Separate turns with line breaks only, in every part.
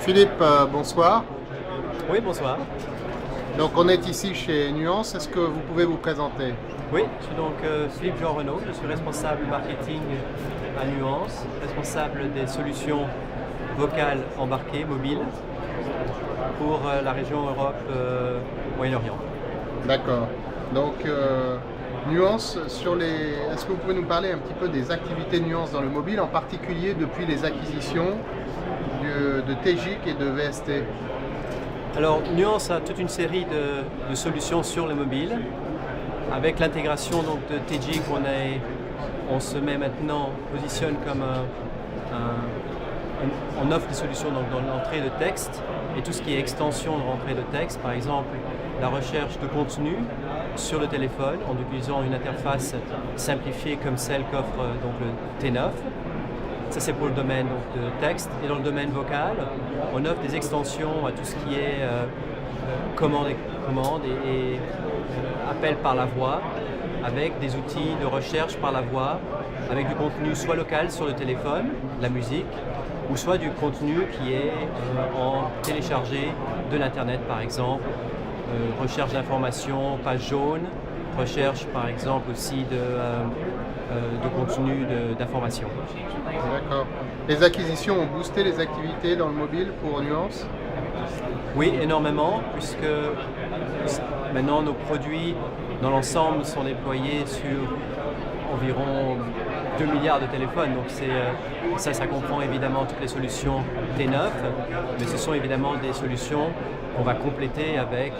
Philippe, bonsoir.
Oui, bonsoir.
Donc on est ici chez Nuance, est-ce que vous pouvez vous présenter?
Oui, je suis donc Philippe Jean Renaud, je suis responsable marketing à Nuance, responsable des solutions vocales embarquées, mobiles, pour la région Europe, Moyen-Orient.
D'accord. Donc Nuance, est-ce que vous pouvez nous parler un petit peu des activités Nuance dans le mobile, en particulier depuis les acquisitions de Tegic et de VST?
Alors Nuance a toute une série de solutions sur le mobile. Avec l'intégration donc de Tegic, on se met maintenant, positionne comme on offre des solutions donc, dans l'entrée de texte et tout ce qui est extension de rentrée de texte, par exemple la recherche de contenu sur le téléphone en utilisant une interface simplifiée comme celle qu'offre donc le T9. Ça c'est pour le domaine donc, de texte. Et dans le domaine vocal, on offre des extensions à tout ce qui est commande et appel par la voix, avec des outils de recherche par la voix, avec du contenu soit local sur le téléphone, la musique, ou soit du contenu qui est en téléchargé de l'internet par exemple, recherche d'informations, page jaune, recherche par exemple aussi de contenu d'information.
D'accord. Les acquisitions ont boosté les activités dans le mobile pour Nuance?
Oui, énormément, puisque maintenant nos produits dans l'ensemble sont déployés sur environ 2 milliards de téléphones. Donc ça comprend évidemment toutes les solutions T9, mais ce sont évidemment des solutions qu'on va compléter avec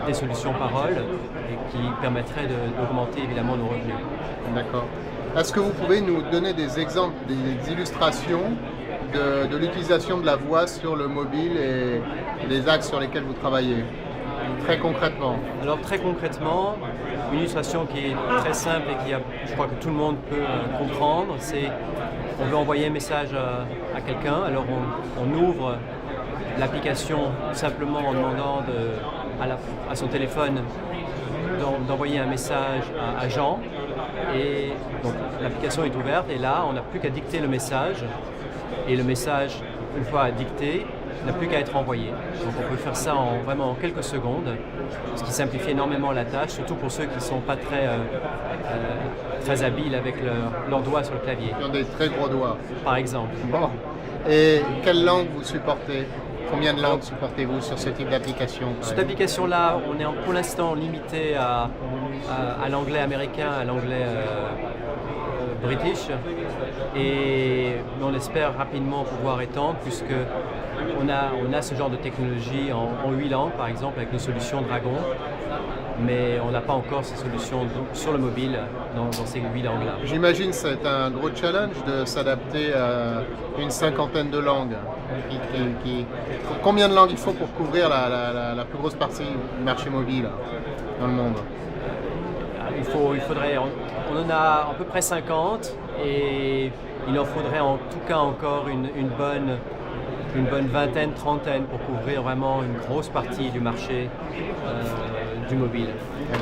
des solutions paroles et qui permettraient d'augmenter évidemment nos revenus.
D'accord. Est-ce que vous pouvez nous donner des exemples, des illustrations de l'utilisation de la voix sur le mobile et les axes sur lesquels vous travaillez, très concrètement?
Alors très concrètement, une illustration qui est très simple et qui je crois que tout le monde peut comprendre, c'est on veut envoyer un message à quelqu'un, alors on ouvre l'application simplement en demandant à son téléphone d'envoyer un message à Jean, et donc l'application est ouverte et là on n'a plus qu'à dicter le message, et le message, une fois dicté, n'a plus qu'à être envoyé. Donc on peut faire ça vraiment en quelques secondes, ce qui simplifie énormément la tâche, surtout pour ceux qui ne sont pas très habiles avec leurs doigts sur le clavier.
Qui ont des très gros doigts.
Par exemple.
Bon. Et quelle langue vous supportez? Combien de langues supportez-vous sur ce type d'application?
Cette application-là, on est pour l'instant limité à l'anglais américain, à l'anglais british, et on espère rapidement pouvoir étendre, puisque on a ce genre de technologie en 8 langues, par exemple, avec nos solutions Dragon, mais on n'a pas encore ces solutions sur le mobile dans ces 8 langues-là.
J'imagine que c'est un gros challenge de s'adapter à une cinquantaine de langues. Combien de langues il faut pour couvrir la plus grosse partie du marché mobile dans le monde?
On en a à peu près 50, et il en faudrait en tout cas encore une bonne vingtaine, trentaine pour couvrir vraiment une grosse partie du marché du mobile.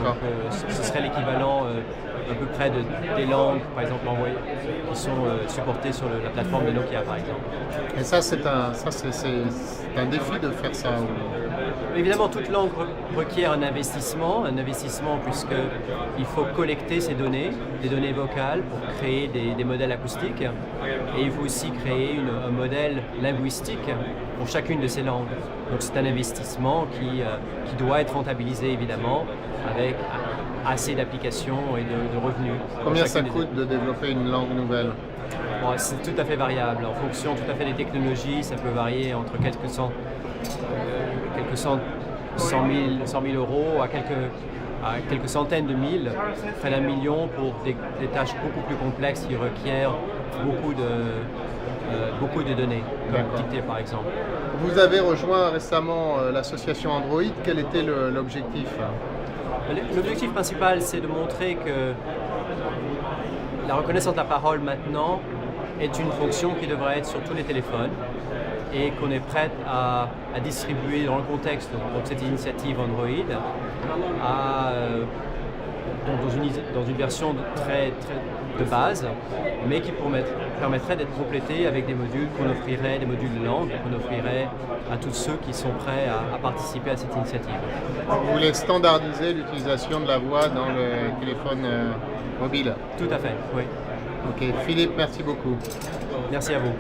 Donc, ce serait l'équivalent à peu près des langues, par exemple, qui sont supportées sur la plateforme de Nokia, par exemple.
Et ça, c'est un défi de faire ça?
Évidemment, toute langue requiert un investissement puisqu'il faut collecter ces données, des données vocales, pour créer des modèles acoustiques, et il faut aussi créer un modèle linguistique pour chacune de ces langues. Donc c'est un investissement qui doit être rentabilisé évidemment avec assez d'applications et de revenus.
Combien ça coûte de développer une langue nouvelle?
Bon, c'est tout à fait variable, en fonction tout à fait des technologies. Ça peut varier entre quelques 100 000 euros à quelques centaines de mille, près d'1 million pour des tâches beaucoup plus complexes qui requièrent beaucoup de données, comme dictée par exemple.
Vous avez rejoint récemment l'association Android. Quel était l'objectif?
L'objectif principal, c'est de montrer que la reconnaissance de la parole maintenant est une fonction qui devrait être sur tous les téléphones, et qu'on est prête à distribuer dans le contexte de cette initiative Android dans une version de base, mais qui permettrait d'être complété avec des modules qu'on offrirait, des modules de langue qu'on offrirait à tous ceux qui sont prêts à participer à cette initiative.
Vous voulez standardiser l'utilisation de la voix dans le téléphone mobile?
Tout à fait, oui.
Ok, Philippe, merci beaucoup.
Merci à vous.